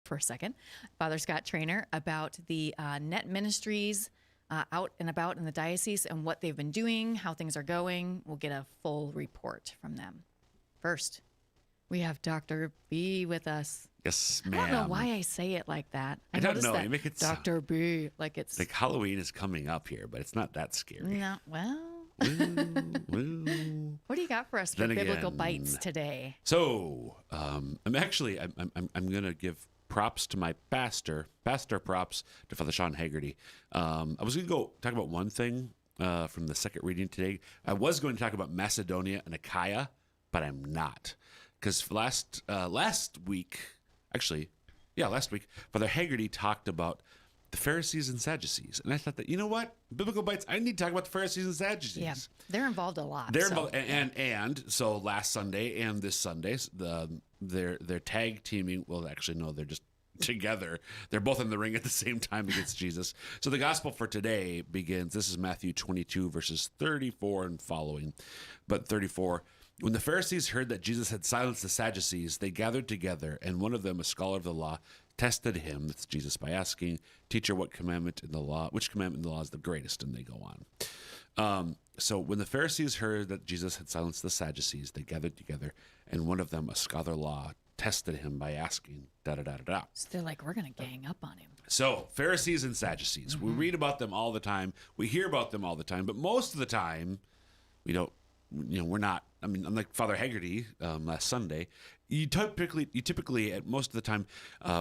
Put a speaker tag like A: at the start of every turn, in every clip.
A: for a second, Father Scott Trainer, about the net ministries out and about in the diocese and what they've been doing, how things are going. We'll get a full report from them. First, we have Dr. B with us.
B: Yes, ma'am.
A: I don't know why I say it like that.
B: I don't
A: noticed
B: know.
A: that
B: You make it
A: Dr. B, like it's
B: like Halloween is coming up here, but it's not that scary.
A: no. Well,
B: Woo.
A: what do you got for us for
B: Then
A: biblical
B: again-
A: bites today?
B: So, I'm gonna give props to my pastor props to Father Sean Haggerty. I was gonna go talk about one thing from the second reading today. I was going to talk about Macedonia and Achaia, but I'm not, because last week, Father Haggerty talked about the Pharisees and Sadducees, and I thought that, you know what, biblical bites, I need to talk about the Pharisees and Sadducees.
A: Yeah, they're involved a lot.
B: They're
A: so,
B: involved, and so last Sunday and this Sunday, they're tag teaming. Well, actually, no, they're just together. They're both in the ring at the same time against Jesus. So the gospel for today begins. This is Matthew 22 verses 34 and following, but 34. When the Pharisees heard that Jesus had silenced the Sadducees, they gathered together, and one of them, a scholar of the law, tested him, that's Jesus, by asking, "Teacher, which commandment in the law is the greatest?" And they go on. So when the Pharisees heard that Jesus had silenced the Sadducees, they gathered together, and one of them, a scholar of law, tested him by asking, da-da-da-da-da.
A: So they're like, we're going to gang up on him.
B: So Pharisees and Sadducees, we read about them all the time. We hear about them all the time, but most of the time, we don't, we're not, unlike Father Haggerty last Sunday, you typically at most of the time,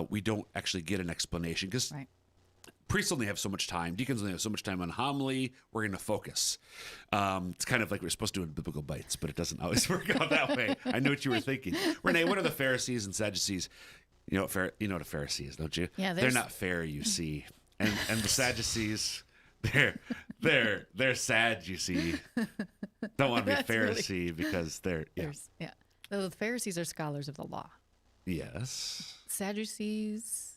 B: we don't actually get an explanation, because
A: Right.
B: priests only have so much time. Deacons only have so much time on homily. We're going to focus. It's kind of like we're supposed to do in biblical bites, but it doesn't always work out that way. I know what you were thinking. Renee, what are the Pharisees and Sadducees? You know what a Pharisee is, don't you?
A: Yeah,
B: they're not fair, you see. And the Sadducees, they're sad, you see. Don't want to be a
A: That's really-
B: Pharisee because they're
A: Yeah. The Pharisees are scholars of the law.
B: yes.
A: Sadducees.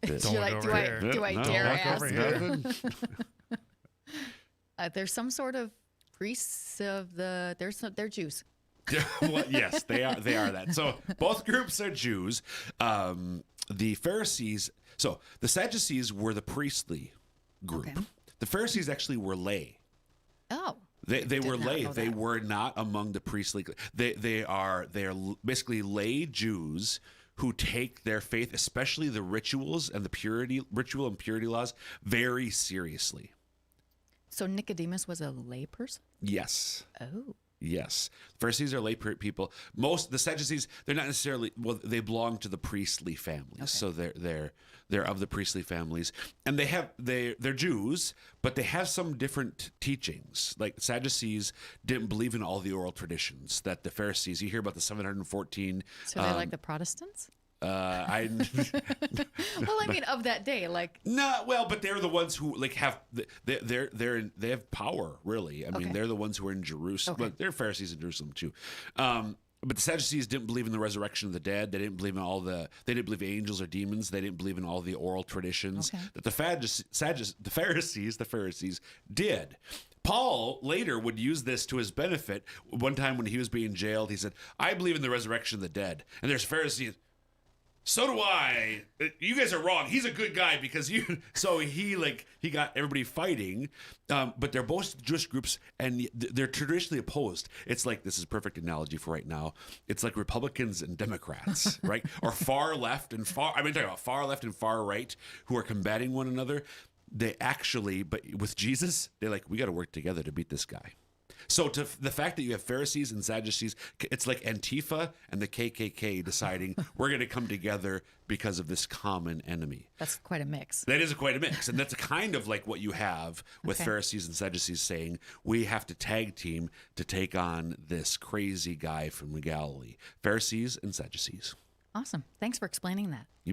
B: Don't
A: Do you like-
C: over
A: do I-
C: here.
A: do I
B: No,
A: dare
B: walk
A: ask
B: over
A: you?
B: here.
A: There's some sort of priests of the. They're Jews.
B: Well, yes, they are that. So both groups are Jews. The Pharisees, so the Sadducees were the priestly group.
A: Okay.
B: The Pharisees actually were lay.
A: Oh.
B: They were
A: not
B: lay.
A: know
B: They
A: that.
B: were not among the priestly. They are basically lay Jews who take their faith, especially the rituals and the ritual and purity laws, very seriously.
A: So Nicodemus was a layperson?
B: Yes.
A: Oh.
B: Yes. Pharisees are lay people. The Sadducees, they're not necessarily, well, they belong to the priestly families.
A: Okay.
B: So they're of the priestly families. And they're Jews, but they have some different teachings. Like Sadducees didn't believe in all the oral traditions that the Pharisees, you hear about the 714.
A: So they're like the Protestants?
B: I
A: Well, I mean, of that day, like.
B: No, well, but they're the ones who like have they have power, really. I mean,
A: Okay.
B: they're the ones who are in Jerusalem.
A: Okay.
B: But they're Pharisees in Jerusalem too. But the Sadducees didn't believe in the resurrection of the dead. They didn't believe in they didn't believe in angels or demons. They didn't believe in all the oral traditions
A: Okay.
B: that the Pharisees did. Paul later would use this to his benefit. One time when he was being jailed, he said, "I believe in the resurrection of the dead." And there's Pharisees. So do I. You guys are wrong. He's a good guy because you. So he got everybody fighting, but they're both Jewish groups and they're traditionally opposed. It's like, this is a perfect analogy for right now. It's like Republicans and Democrats, right? Or far left and talking about far left and far right who are combating one another. They actually, but with Jesus, they're like, we got to work together to beat this guy. So the fact that you have Pharisees and Sadducees, it's like Antifa and the KKK deciding we're going to come together because of this common enemy.
A: That's quite a mix.
B: That is quite a mix. And that's kind of like what you have with
A: Okay.
B: Pharisees and Sadducees saying, we have to tag team to take on this crazy guy from Galilee. Pharisees and Sadducees.
A: Awesome. Thanks for explaining that.